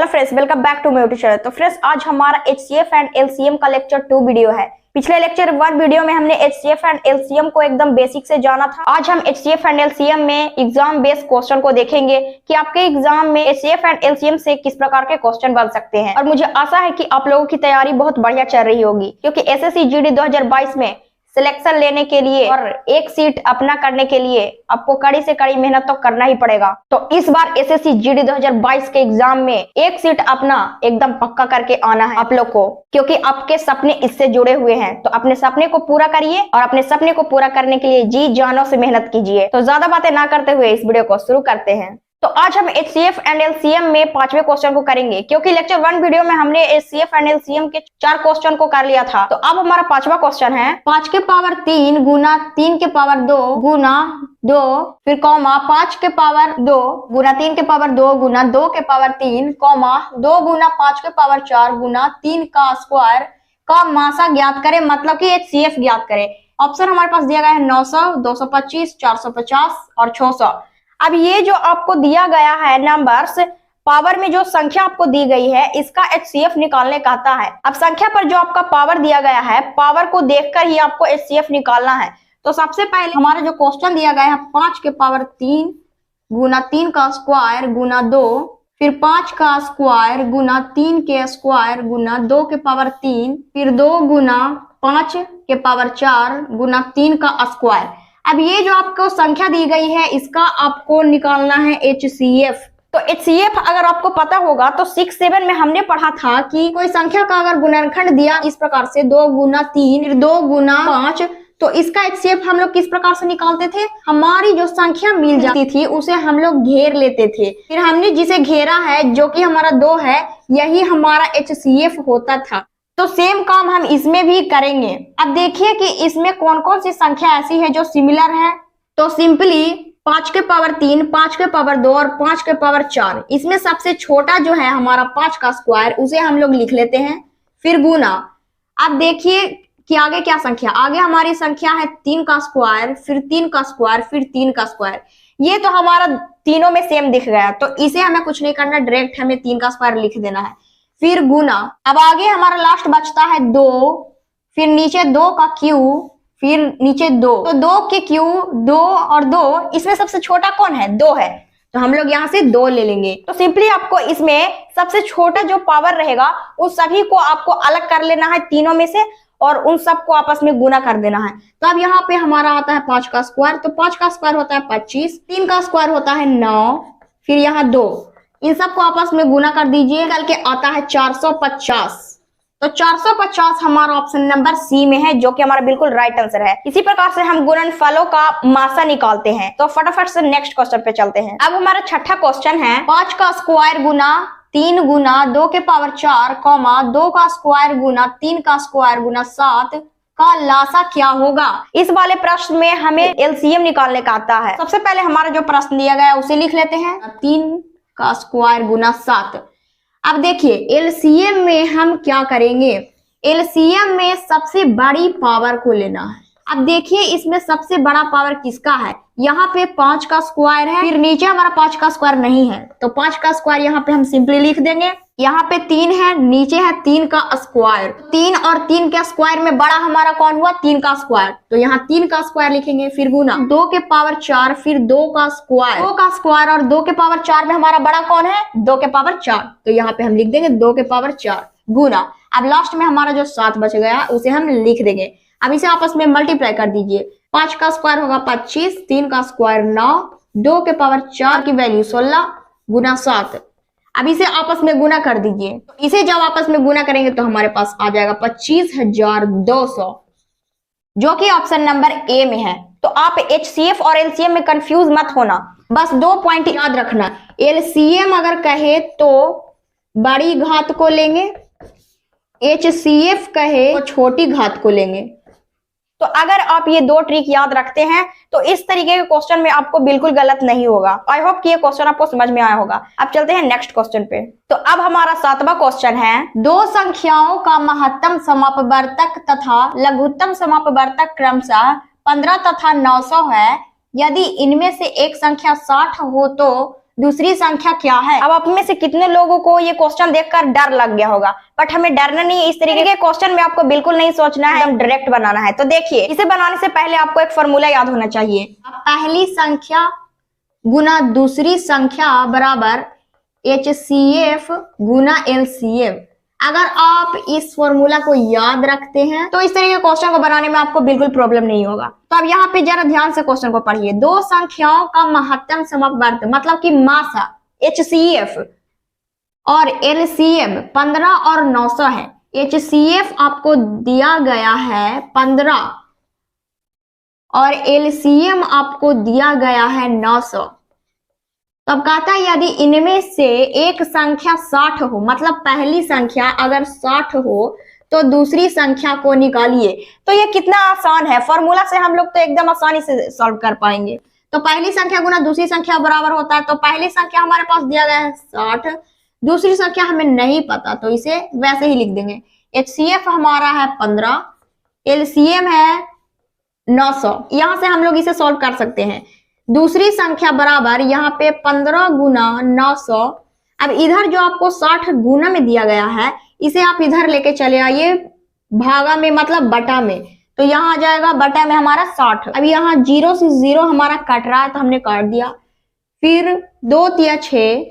Hello friends, welcome back to my YouTube channel. तो friends, आज हमारा HCF एंड LCM का लेक्चर 2 वीडियो है। पिछले लेक्चर 1 वीडियो में हमने HCF एंड LCM को एकदम बेसिक से जाना था। आज हम HCF एंड LCM में एग्जाम बेस्ड क्वेश्चन को देखेंगे कि आपके एग्जाम में HCF एंड LCM से किस प्रकार के क्वेश्चन बन सकते हैं। और मुझे आशा है कि आप लोगों की तैयारी बहुत बढ़िया चल रही होगी, क्योंकि SSC GD 2022 में सिलेक्शन लेने के लिए और एक सीट अपना करने के लिए आपको कड़ी से कड़ी मेहनत तो करना ही पड़ेगा। तो इस बार SSC GD 2022 के एग्जाम में एक सीट अपना एकदम पक्का करके आना है आप लोग को, क्योंकि आपके सपने इससे जुड़े हुए हैं। तो अपने सपने को पूरा करिए और अपने सपने को पूरा करने के लिए जी जानों से मेहनत कीजिए। तो ज्यादा बातें ना करते हुए इस वीडियो को शुरू करते हैं। तो आज हम HCF एंड LCM में 5वें क्वेश्चन को करेंगे, क्योंकि लेक्चर 1 वीडियो में हमने HCF एंड LCM के 4 क्वेश्चन को कर लिया था। तो अब हमारा 5वां क्वेश्चन है 5 के पावर 3 गुना 3 के पावर 2 गुना 2 फिर कॉमा 5 के पावर 2 गुना 3 के पावर 2 गुना 2 के पावर 3 कॉमा 2 गुना 5 के पावर 4 गुना 3 का स्क्वायर का मासा ज्ञात करें, मतलब कि HCF ज्ञात करें। ऑप्शन हमारे पास दिया गया है 900, 225, 450 और 600। अब ये जो आपको दिया गया है नंबर्स, पावर में जो संख्या आपको दी गई है, इसका HCF निकालने कहता है। अब संख्या पर जो आपका पावर दिया गया है, पावर को देखकर ही आपको HCF निकालना है। तो सबसे पहले हमारा जो क्वेश्चन दिया गया है 5 के पावर 3 गुना 3 का स्क्वायर गुना 2 फिर 5 का स्क्वायर गुना 3 के स्क्वायर गुना 2 के पावर 3 फिर 2 गुना 5 के पावर 4 गुना 3 का स्क्वायर। अब ये जो आपको संख्या दी गई है, इसका आपको निकालना है HCF। तो HCF अगर आपको पता होगा तो 6-7 में हमने पढ़ा था कि कोई संख्या का अगर गुणनखंड दिया इस प्रकार से 2 गुना 3 फिर 2 गुना 5, तो इसका HCF हम लोग किस प्रकार से निकालते थे, हमारी जो संख्या मिल जाती थी उसे हम लोग घेर लेते थे। फिर हमने जिसे घेरा है जो कि हमारा 2 है, यही हमारा HCF होता था। तो सेम काम हम इसमें भी करेंगे। अब देखिए कि इसमें कौन कौन सी संख्या ऐसी है जो सिमिलर है। तो सिंपली 5 के पावर 3, 5 के पावर 2 और 5 के पावर 4, इसमें सबसे छोटा जो है हमारा 5 का स्क्वायर, उसे हम लोग लिख लेते हैं। फिर गुना, अब देखिए कि आगे क्या संख्या, आगे हमारी संख्या है 3 का स्क्वायर फिर 3 का स्क्वायर फिर 3 का स्क्वायर। ये तो हमारा तीनों में सेम दिख गया, तो इसे हमें कुछ नहीं करना, डायरेक्ट हमें 3 का स्क्वायर लिख देना है। फिर गुना, अब आगे हमारा लास्ट बचता है 2, फिर नीचे 2 का क्यू फिर नीचे 2, तो 2 के क्यू 2 और 2, इसमें सबसे छोटा कौन है, 2 है, तो हम लोग यहाँ से 2 ले लेंगे। तो सिंपली आपको इसमें सबसे छोटा जो पावर रहेगा उस सभी को आपको अलग कर लेना है तीनों में से, और उन सबको आपस में गुना कर देना है। तो अब यहाँ पे हमारा आता है 5 का स्क्वायर, तो 5 का स्क्वायर होता है 25, 3 का स्क्वायर होता है 9, फिर यहाँ 2, इन सबको आपस में गुना कर दीजिए, निकल के आता है 450। तो 450 हमारा ऑप्शन नंबर सी में है, जो कि हमारा बिल्कुल राइट आंसर है। इसी प्रकार से हम गुणनफलों का मासा निकालते हैं। तो फटाफट से नेक्स्ट क्वेश्चन पे चलते हैं। अब हमारा छठा क्वेश्चन है 5 का स्क्वायर गुना 3 गुना 2 के पावर 4 कॉमा 2 का स्क्वायर गुना 3 का स्क्वायर गुना 7 का लासा क्या होगा। इस वाले प्रश्न में हमें LCM निकालने का आता है। सबसे पहले हमारा जो प्रश्न दिया गया है उसे लिख लेते हैं, 3 का स्क्वायर गुना 7। अब देखिए LCM में हम क्या करेंगे, LCM में सबसे बड़ी पावर को लेना है। अब देखिए इसमें सबसे बड़ा पावर किसका है, यहाँ पे 5 का स्क्वायर है, फिर नीचे हमारा 5 का स्क्वायर नहीं है, तो 5 का स्क्वायर यहाँ पे हम सिंपली लिख देंगे। यहाँ पे 3 है, नीचे है 3 का स्क्वायर, 3 और 3 के स्क्वायर में बड़ा हमारा कौन हुआ, 3 का स्क्वायर, तो यहाँ 3 का स्क्वायर लिखेंगे। फिर गुना 2 के पावर 4 फिर 2 का स्क्वायर, 2 का स्क्वायर और 2 के पावर 4 में हमारा बड़ा कौन है, 2 के पावर 4, तो यहाँ पे हम लिख देंगे 2 के पावर 4 गुना। अब लास्ट में हमारा जो 7 बच गया उसे हम लिख देंगे। अब इसे आपस में मल्टीप्लाई कर दीजिए, 5 का स्क्वायर होगा 25, 3 का स्क्वायर 9, 2 के पावर 4 की वैल्यू 16 गुना 7। अब इसे आपस में गुना कर दीजिए, तो इसे जब आपस में गुना करेंगे तो हमारे पास आ जाएगा 25,200, जो कि ऑप्शन नंबर ए में है। तो आप HCF और LCM में कंफ्यूज मत होना, बस 2 पॉइंट याद रखना। LCM अगर कहे तो बड़ी घात को लेंगे, HCF कहे तो छोटी घात को लेंगे। तो अगर आप ये 2 ट्रिक याद रखते हैं तो इस तरीके के क्वेश्चन में आपको बिल्कुल गलत नहीं होगा। आई होप कि ये क्वेश्चन आपको समझ में आया होगा। अब चलते हैं नेक्स्ट क्वेश्चन पे। तो अब हमारा 7वां क्वेश्चन है 2 संख्याओं का महत्तम समापवर्तक तथा लघुत्तम समापवर्तक क्रमशः 15 तथा 900 है। यदि इनमें से एक संख्या 60 हो तो दूसरी संख्या क्या है। अब आप में से कितने लोगों को ये क्वेश्चन देखकर डर लग गया होगा, बट हमें डरना नहीं है। इस तरीके के क्वेश्चन में आपको बिल्कुल नहीं सोचना है, एकदम डायरेक्ट बनाना है। तो देखिए, इसे बनाने से पहले आपको एक फॉर्मूला याद होना चाहिए। पहली संख्या गुना दूसरी संख्या बराबर HCF गुना LCM। अगर आप इस फॉर्मूला को याद रखते हैं तो इस तरीके के क्वेश्चन को बनाने में आपको बिल्कुल प्रॉब्लम नहीं होगा। तो अब यहाँ पे जरा ध्यान से क्वेश्चन को पढ़िए। दो संख्याओं का महत्तम समवर्त मतलब कि मासा HCF और LCM 15 और 900 है। HCF आपको दिया गया है 15 और LCM आपको दिया गया है 900। तब कहता है यदि इनमें से एक संख्या 60 हो, मतलब पहली संख्या अगर 60 हो तो दूसरी संख्या को निकालिए। तो ये कितना आसान है, फॉर्मूला से हम लोग तो एकदम आसानी से सॉल्व कर पाएंगे। तो पहली संख्या गुना दूसरी संख्या बराबर होता है, तो पहली संख्या हमारे पास दिया गया है 60, दूसरी संख्या हमें नहीं पता तो इसे वैसे ही लिख देंगे। HCF हमारा है 15, LCM है 900। यहां से हम लोग इसे सॉल्व कर सकते हैं। दूसरी संख्या बराबर यहाँ पे 15 गुना 900। अब इधर जो आपको 60 गुना में दिया गया है इसे आप इधर लेके चले आइए भागा में, मतलब बटा में। तो यहाँ आ जाएगा बटा में हमारा 60। अब यहाँ 0 से 0 हमारा कट रहा है तो हमने काट दिया। फिर 2 तिया 6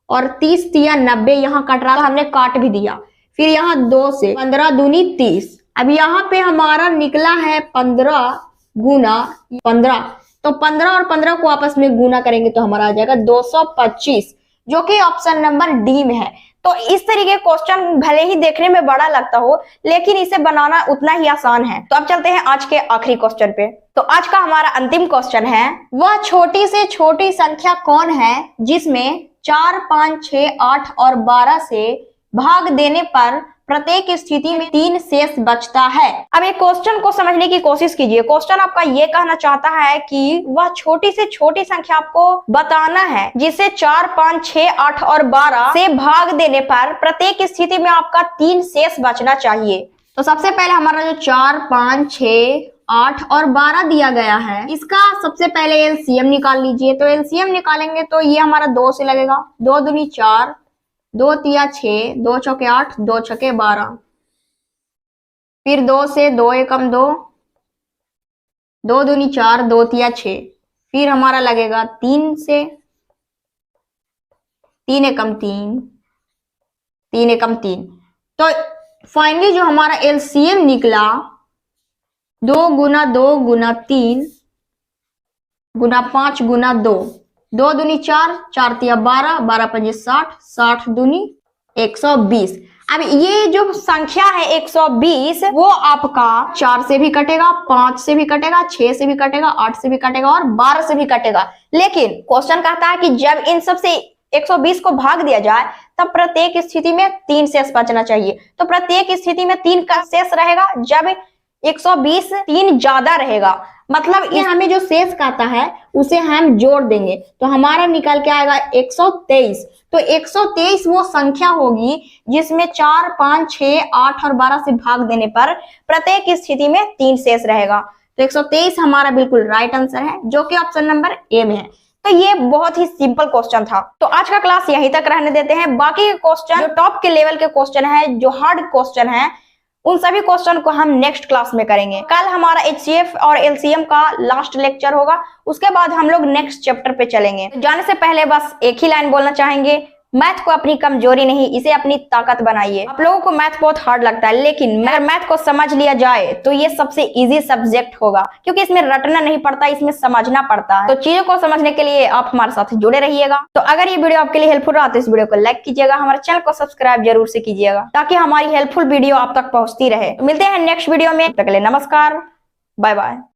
और 30 तिया 90 यहाँ कट रहा था, हमने काट भी दिया। फिर यहाँ 2 से 15 दूनी 30। अब यहाँ पे हमारा निकला है 15 गुना 15। तो 15 और 15 को आपस में गुना करेंगे तो हमारा आ जाएगा 225, जो कि ऑप्शन नंबर डी में है। तो इस तरीके क्वेश्चन भले ही देखने में बड़ा लगता हो लेकिन इसे बनाना उतना ही आसान है। तो अब चलते हैं आज के आखिरी क्वेश्चन पे। तो आज का हमारा अंतिम क्वेश्चन है, वह छोटी से छोटी संख्या कौन है जिसमें 4, 5, 6, 8 और 12 से भाग देने पर प्रत्येक स्थिति में 3 शेष बचता है। अब एक क्वेश्चन को समझने की कोशिश कीजिए। क्वेश्चन आपका ये कहना चाहता है कि वह छोटी से छोटी संख्या आपको बताना है जिसे 4, 5, 6, 8 और 12 से भाग देने पर प्रत्येक स्थिति में आपका 3 शेष बचना चाहिए। तो सबसे पहले हमारा जो 4, 5, 6, 8 और 12 दिया गया है, इसका सबसे पहले LCM निकाल लीजिए। तो LCM निकालेंगे तो ये हमारा 2 से लगेगा। 2 दूनी 4, 2 तिया 6, 2 चौके 8, 2 छके 12। फिर 2 से 2 एकम 2, 2 दूनी 4, 2 तिया 6। फिर हमारा लगेगा 3 से, 3 एकम 3, 3 एकम 3। तो फाइनली जो हमारा LCM निकला 2 गुना 2 गुना 3 गुना 5 गुना 2। 2 दूनी 4, 4 तिया 12, 12 पंजे 60, 60 दूनी 120। अब ये जो संख्या है 120 वो आपका 4 से भी कटेगा, 5 से भी कटेगा, 6 से भी कटेगा, 8 से भी कटेगा और 12 से भी कटेगा। लेकिन क्वेश्चन कहता है कि जब इन सब से 120 को भाग दिया जाए तब प्रत्येक स्थिति में 3 शेष बचना चाहिए। तो प्रत्येक स्थिति में 3 का शेष रहेगा जब 120 3 ज्यादा रहेगा, मतलब ये हमें जो शेष कहता है उसे हम जोड़ देंगे तो हमारा निकल के आएगा 123। तो 123 वो संख्या होगी जिसमें 4, 5, 6, 8 और 12 से भाग देने पर प्रत्येक स्थिति में 3 शेष रहेगा। तो 123 हमारा बिल्कुल राइट आंसर है, जो कि ऑप्शन नंबर ए में है। तो ये बहुत ही सिंपल क्वेश्चन था। तो आज का क्लास यहीं तक रहने देते हैं। बाकी के क्वेश्चन जो टॉप के लेवल के क्वेश्चन है, जो हार्ड क्वेश्चन है, उन सभी क्वेश्चन को हम नेक्स्ट क्लास में करेंगे। कल हमारा HCF और LCM का लास्ट लेक्चर होगा, उसके बाद हम लोग नेक्स्ट चैप्टर पे चलेंगे। जाने से पहले बस एक ही लाइन बोलना चाहेंगे, मैथ को अपनी कमजोरी नहीं, इसे अपनी ताकत बनाइए। आप लोगों को मैथ बहुत हार्ड लगता है, लेकिन अगर मैथ को समझ लिया जाए तो ये सबसे इजी सब्जेक्ट होगा, क्योंकि इसमें रटना नहीं पड़ता, इसमें समझना पड़ता है। तो चीजों को समझने के लिए आप हमारे साथ जुड़े रहिएगा। तो अगर ये वीडियो आपके लिए हेल्पफुल रहा तो इस वीडियो को लाइक कीजिएगा, हमारे चैनल को सब्सक्राइब जरूर से कीजिएगा ताकि हमारी हेल्पफुल वीडियो आप तक पहुंचती रहे। तो मिलते हैं नेक्स्ट वीडियो में, तब तक के लिए नमस्कार, बाय बाय।